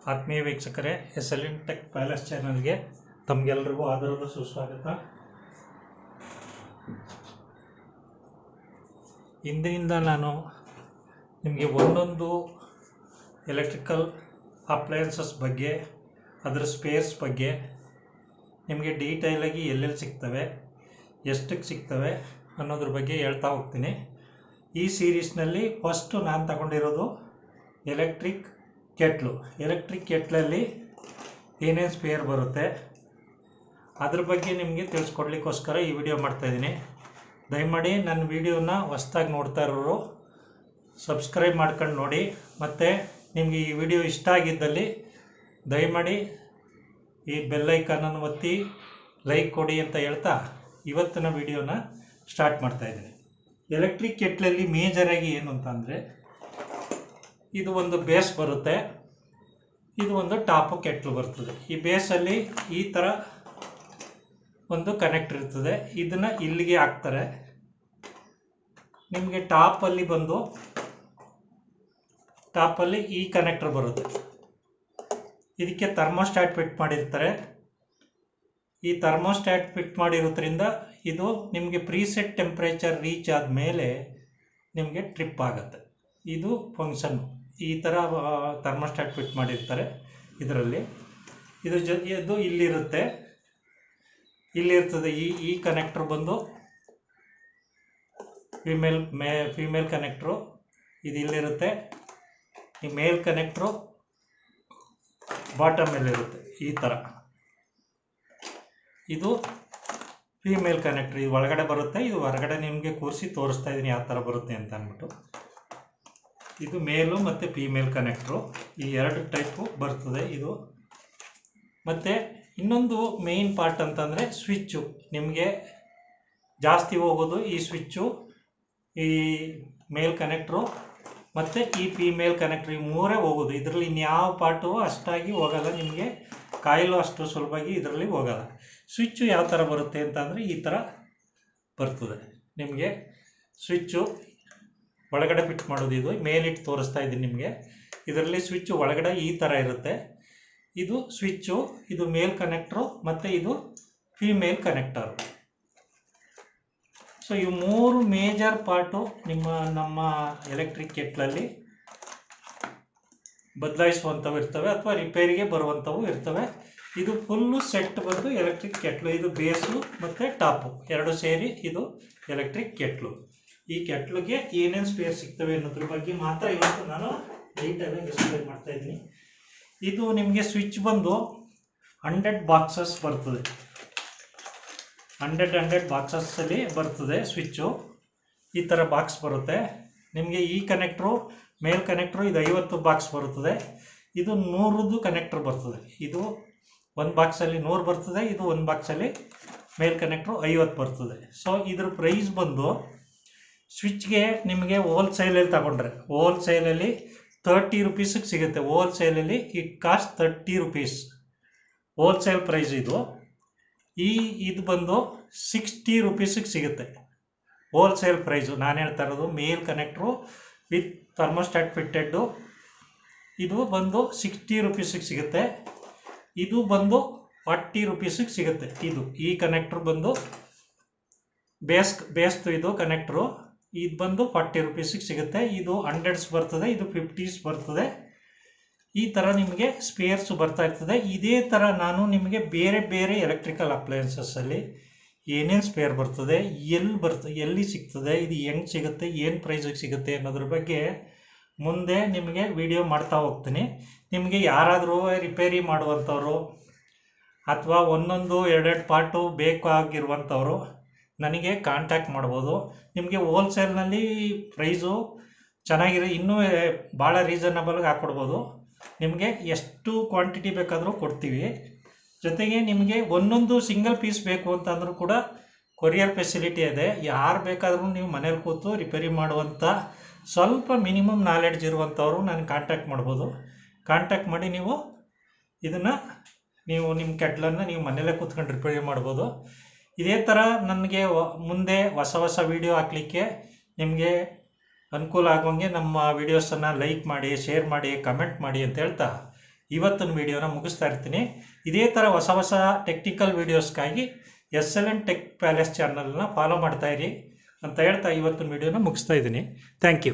ಆತ್ಮೀಯ ವೀಕ್ಷಕರೇ, SLN tech palace ಚಾನಲ್ಗೆ ತಮಗೆಲ್ಲರಿಗೂ ಆದರದ ಸುಸ್ವಾಗತ. ಇಂದಿನಿಂದ ನಾನು ನಿಮಗೆ ಒಂದೊಂದು ಎಲೆಕ್ಟ್ರಿಕಲ್ ಅಪ್ಲಯನ್ಸಸ್ ಬಗ್ಗೆ, ಅದರ ಸ್ಪೇರ್ಸ್ ಬಗ್ಗೆ ನಿಮಗೆ ಡೀಟೇಲಾಗಿ ಎಲ್ಲೆಲ್ಲಿ ಸಿಗ್ತವೆ, ಎಷ್ಟಕ್ಕೆ ಸಿಗ್ತವೆ ಅನ್ನೋದ್ರ ಬಗ್ಗೆ ಹೇಳ್ತಾ ಹೋಗ್ತೀನಿ. ಈ ಸೀರೀಸ್ನಲ್ಲಿ ಫಸ್ಟು ನಾನು ತಗೊಂಡಿರೋದು ಎಲೆಕ್ಟ್ರಿಕ್ ಕೆಟ್ಲಲ್ಲಿ ಏನೇನು ಸ್ಪೇರ್ ಬರುತ್ತೆ ಅದ್ರ ಬಗ್ಗೆ ನಿಮಗೆ ತಿಳಿಸ್ಕೊಡ್ಲಿಕ್ಕೋಸ್ಕರ ಈ ವಿಡಿಯೋ ಮಾಡ್ತಾಯಿದ್ದೀನಿ. ದಯಮಾಡಿ ನನ್ನ ವಿಡಿಯೋನ ಹೊಸ್ದಾಗಿ ನೋಡ್ತಾ ಇರೋರು ಸಬ್ಸ್ಕ್ರೈಬ್ ಮಾಡ್ಕೊಂಡು ನೋಡಿ, ಮತ್ತು ನಿಮಗೆ ಈ ವಿಡಿಯೋ ಇಷ್ಟ ಆಗಿದ್ದಲ್ಲಿ ದಯಮಾಡಿ ಈ ಬೆಲ್ಲೈಕನನ್ನು ಒತ್ತಿ ಲೈಕ್ ಕೊಡಿ ಅಂತ ಹೇಳ್ತಾ ಇವತ್ತಿನ ವಿಡಿಯೋನ ಸ್ಟಾರ್ಟ್ ಮಾಡ್ತಾಯಿದ್ದೀನಿ. ಎಲೆಕ್ಟ್ರಿಕ್ ಕೆಟ್ಲಲ್ಲಿ ಮೇಜರಾಗಿ ಏನು ಅಂತಂದರೆ, ಇದು ಒಂದು ಬೇಸ್ ಬರುತ್ತೆ, ಇದು ಒಂದು ಟಾಪು ಕೆಟ್ಲು ಬರ್ತದೆ. ಈ ಬೇಸಲ್ಲಿ ಈ ಥರ ಒಂದು ಕನೆಕ್ಟರ್ ಇರ್ತದೆ, ಇದನ್ನು ಇಲ್ಲಿಗೆ ಹಾಕ್ತಾರೆ. ನಿಮಗೆ ಟಾಪಲ್ಲಿ ಈ ಕನೆಕ್ಟರ್ ಬರುತ್ತೆ, ಇದಕ್ಕೆ ಥರ್ಮೋಸ್ಟ್ಯಾಟ್ ಫಿಟ್ ಮಾಡಿರ್ತಾರೆ. ಈ ಥರ್ಮೋಸ್ಟ್ಯಾಟ್ ಫಿಟ್ ಮಾಡಿರೋದ್ರಿಂದ ಇದು ನಿಮಗೆ ಪ್ರೀಸೆಟ್ ಟೆಂಪ್ರೇಚರ್ ರೀಚ್ ಆದಮೇಲೆ ನಿಮಗೆ ಟ್ರಿಪ್ ಆಗುತ್ತೆ. ಇದು ಫಂಕ್ಷನ್, ಈ ಥರ ಥರ್ಮೋಸ್ಟ್ಯಾಟ್ ಫಿಟ್ ಮಾಡಿರ್ತಾರೆ ಇದರಲ್ಲಿ. ಇದು ಇಲ್ಲಿರ್ತದೆ. ಈ ಕನೆಕ್ಟರ್ ಬಂದು ಫಿಮೇಲ್ ಕನೆಕ್ಟ್ರು, ಇದು ಇಲ್ಲಿರುತ್ತೆ. ಈ ಮೇಲ್ ಕನೆಕ್ಟ್ರು ಬಾಟಮ್ ಮೇಲಿರುತ್ತೆ ಈ ಥರ. ಇದು ಫಿಮೇಲ್ ಕನೆಕ್ಟ್ರ್, ಇದು ಒಳಗಡೆ ಬರುತ್ತೆ, ಇದು ಹೊರಗಡೆ ನಿಮಗೆ ಕೂರಿಸಿ ತೋರಿಸ್ತಾ ಇದ್ದೀನಿ ಯಾವ ಥರ ಬರುತ್ತೆ ಅಂತ ಅಂದ್ಬಿಟ್ಟು. ಇದು ಮೇಲು ಮತ್ತು ಫಿಮೇಲ್ ಕನೆಕ್ಟ್ರು, ಈ ಎರಡು ಟೈಪು ಬರ್ತದೆ ಇದು. ಮತ್ತು ಇನ್ನೊಂದು ಮೇಯ್ನ್ ಪಾರ್ಟ್ ಅಂತಂದರೆ ಸ್ವಿಚ್ಚು. ನಿಮಗೆ ಜಾಸ್ತಿ ಹೋಗೋದು ಈ ಸ್ವಿಚ್ಚು, ಈ ಮೇಲ್ ಕನೆಕ್ಟ್ರು ಮತ್ತು ಈ ಫಿಮೇಲ್ ಕನೆಕ್ಟ್ರು, ಈ ಮೂರೇ ಹೋಗೋದು. ಇದರಲ್ಲಿ ಇನ್ಯಾವ ಪಾರ್ಟು ಅಷ್ಟಾಗಿ ಹೋಗಲ್ಲ, ನಿಮಗೆ ಕಾಯಿಲು ಅಷ್ಟು ಸುಲಭವಾಗಿ ಇದರಲ್ಲಿ ಹೋಗಲ್ಲ. ಸ್ವಿಚ್ಚು ಯಾವ ಥರ ಬರುತ್ತೆ ಅಂತಂದರೆ ಈ ಥರ ಬರ್ತದೆ. ನಿಮಗೆ ಸ್ವಿಚ್ಚು ಒಳಗಡೆ ಫಿಟ್ ಮಾಡೋದು, ಇದು ಮೇಲಿಟ್ಟು ತೋರಿಸ್ತಾ ಇದ್ದೀನಿ ನಿಮಗೆ. ಇದರಲ್ಲಿ ಸ್ವಿಚ್ಚು ಒಳಗಡೆ ಈ ಥರ ಇರುತ್ತೆ. ಇದು ಸ್ವಿಚ್ಚು, ಇದು ಮೇಲ್ ಕನೆಕ್ಟ್ರು ಮತ್ತು ಇದು ಫಿಮೇಲ್ ಕನೆಕ್ಟರು. ಸೊ ಇವು ಮೂರು ಮೇಜರ್ ಪಾರ್ಟು ನಮ್ಮ ಎಲೆಕ್ಟ್ರಿಕ್ ಕೆಟ್ಲಲ್ಲಿ ಬದಲಾಯಿಸುವಂಥವು ಇರ್ತವೆ ಅಥವಾ ರಿಪೇರಿಗೆ ಬರುವಂಥವು ಇರ್ತವೆ. ಇದು ಫುಲ್ಲು ಸೆಟ್ ಬಂದು ಎಲೆಕ್ಟ್ರಿಕ್ ಕೆಟ್ಲು. ಇದು ಬೇಸು ಮತ್ತು ಟಾಪು ಎರಡು ಸೇರಿ ಇದು ಎಲೆಕ್ಟ್ರಿಕ್ ಕೆಟ್ಲು. ಈ ಕೆಟ್ಲಿಗೆ ಏನೇನು ಸ್ಪೇರ್ ಸಿಗ್ತವೆ ಅನ್ನೋದ್ರ ಬಗ್ಗೆ ಮಾತ್ರ ಇವತ್ತು ನಾನು ಡೀಟೇಲಾಗಿ ಎಕ್ಸ್ಪ್ಲೈನ್ ಮಾಡ್ತಾ ಇದ್ದೀನಿ. ಇದು ನಿಮಗೆ ಸ್ವಿಚ್ ಬಂದು 100 ಬಾಕ್ಸಸ್ ಬರ್ತದೆ. 100 ಬಾಕ್ಸಸ್ಸಲ್ಲಿ ಬರ್ತದೆ ಸ್ವಿಚ್ಚು. ಈ ಥರ ಬಾಕ್ಸ್ ಬರುತ್ತೆ ನಿಮಗೆ. ಈ ಕನೆಕ್ಟ್ರು ಮೇಲ್ ಕನೆಕ್ಟ್ರು ಇದು 50 ಬಾಕ್ಸ್ ಬರುತ್ತದೆ. ಇದು 100ದು ಕನೆಕ್ಟ್ರ್ ಬರ್ತದೆ. ಇದು ಒಂದು ಬಾಕ್ಸಲ್ಲಿ 100 ಬರ್ತದೆ, ಇದು ಒಂದು ಬಾಕ್ಸಲ್ಲಿ ಮೇಲ್ ಕನೆಕ್ಟ್ರು 50 ಬರ್ತದೆ. ಸೊ ಇದ್ರ ಪ್ರೈಸ್ ಬಂದು ಸ್ವಿಚ್ಗೆ ನಿಮಗೆ ಹೋಲ್ಸೇಲಲ್ಲಿ ತಗೊಂಡ್ರೆ ಹೋಲ್ಸೇಲಲ್ಲಿ 30 ರುಪೀಸಿಗೆ ಸಿಗುತ್ತೆ. ಹೋಲ್ಸೇಲಲ್ಲಿ it cost 30 rupees wholesale price. ಇದು ಬಂದು 60 ರುಪೀಸಿಗೆ ಸಿಗುತ್ತೆ ಹೋಲ್ಸೇಲ್ ಪ್ರೈಸು. ನಾನು ಹೇಳ್ತಾ ಇರೋದು ಮೇಲ್ ಕನೆಕ್ಟ್ರು ವಿತ್ ಥರ್ಮೋಸ್ಟ್ಯಾಟ್ ಫಿಟ್ಟೆಡ್ಡು, ಇದು ಬಂದು 60 ರುಪೀಸಿಗೆ ಸಿಗುತ್ತೆ. ಇದು ಬಂದು 40 ರುಪೀಸಿಗೆ ಸಿಗುತ್ತೆ. ಈ ಕನೆಕ್ಟ್ರ್ ಬಂದು ಬೇಸ್ದು ಇದು ಕನೆಕ್ಟ್ರು, ಇದು ಬಂದು 40 ರುಪೀಸಿಗೆ ಸಿಗುತ್ತೆ. ಇದು 100s ಬರ್ತದೆ, ಇದು 50s ಬರ್ತದೆ. ಈ ಥರ ನಿಮಗೆ ಸ್ಪೇರ್ಸು ಬರ್ತಾ ಇರ್ತದೆ. ಇದೇ ಥರ ನಾನು ನಿಮಗೆ ಬೇರೆ ಬೇರೆ ಎಲೆಕ್ಟ್ರಿಕಲ್ ಅಪ್ಲಯನ್ಸಸ್ಸಲ್ಲಿ ಏನೇನು ಸ್ಪೇರ್ ಬರ್ತದೆ, ಎಲ್ಲಿ ಸಿಗ್ತದೆ, ಇದು ಹೆಂಗೆ ಸಿಗುತ್ತೆ, ಏನು ಪ್ರೈಸಿಗೆ ಸಿಗುತ್ತೆ ಅನ್ನೋದ್ರ ಬಗ್ಗೆ ಮುಂದೆ ನಿಮಗೆ ವಿಡಿಯೋ ಮಾಡ್ತಾ ಹೋಗ್ತೀನಿ. ನಿಮಗೆ ಯಾರಾದರೂ ರಿಪೇರಿ ಮಾಡುವಂಥವ್ರು ಅಥವಾ ಒಂದೊಂದು ಎರಡೆರಡು ಪಾರ್ಟು ಬೇಕಾಗಿರುವಂಥವ್ರು ನನಗೆ ಕಾಂಟ್ಯಾಕ್ಟ್ ಮಾಡ್ಬೋದು. ನಿಮಗೆ ಹೋಲ್ಸೇಲ್ನಲ್ಲಿ ಪ್ರೈಸು ಚೆನ್ನಾಗಿರೋ ಇನ್ನೂ ಭಾಳ ರೀಸನಬಲ್ಗೆ ಹಾಕ್ಕೊಡ್ಬೋದು. ನಿಮಗೆ ಎಷ್ಟು ಕ್ವಾಂಟಿಟಿ ಬೇಕಾದರೂ ಕೊಡ್ತೀವಿ. ಜೊತೆಗೆ ನಿಮಗೆ ಒಂದೊಂದು ಸಿಂಗಲ್ ಪೀಸ್ ಬೇಕು ಅಂತಂದರೂ ಕೂಡ ಕೊರಿಯರ್ ಫೆಸಿಲಿಟಿ ಇದೆ. ಯಾರು ಬೇಕಾದರೂ ನೀವು ಮನೇಲಿ ಕೂತು ರಿಪೇರಿ ಮಾಡುವಂಥ ಸ್ವಲ್ಪ ಮಿನಿಮಮ್ ನಾಲೆಡ್ಜ್ ಇರುವಂಥವ್ರು ನನಗೆ ಕಾಂಟ್ಯಾಕ್ಟ್ ಮಾಡ್ಬೋದು. ಕಾಂಟ್ಯಾಕ್ಟ್ ಮಾಡಿ ಇದನ್ನು ನಿಮ್ಮ ಕೆಟ್ಲನ್ನು ನೀವು ಮನೆಯಲ್ಲೇ ಕೂತ್ಕೊಂಡು ರಿಪೇರಿ ಮಾಡ್ಬೋದು. ಇದೇ ಥರ ನನಗೆ ಮುಂದೆ ಹೊಸ ವೀಡಿಯೋ ಹಾಕಲಿಕ್ಕೆ ನಿಮಗೆ ಅನುಕೂಲ ಆಗುವಂಗೆ ನಮ್ಮ ವಿಡಿಯೋಸನ್ನು ಲೈಕ್ ಮಾಡಿ, ಶೇರ್ ಮಾಡಿ, ಕಮೆಂಟ್ ಮಾಡಿ ಅಂತ ಹೇಳ್ತಾ ಇವತ್ತಿನ ವಿಡಿಯೋನ ಮುಗಿಸ್ತಾ ಇರ್ತೀನಿ. ಇದೇ ಥರ ಹೊಸ ಹೊಸ ಟೆಕ್ನಿಕಲ್ ವಿಡಿಯೋಸ್ಗಾಗಿ SLN ಟೆಕ್ ಪ್ಯಾಲೇಸ್ ಚಾನಲ್ನ ಫಾಲೋ ಮಾಡ್ತಾ ಇರಿ ಅಂತ ಹೇಳ್ತಾ ಇವತ್ತಿನ ವಿಡಿಯೋನ ಮುಗಿಸ್ತಾ ಇದ್ದೀನಿ. Thank you.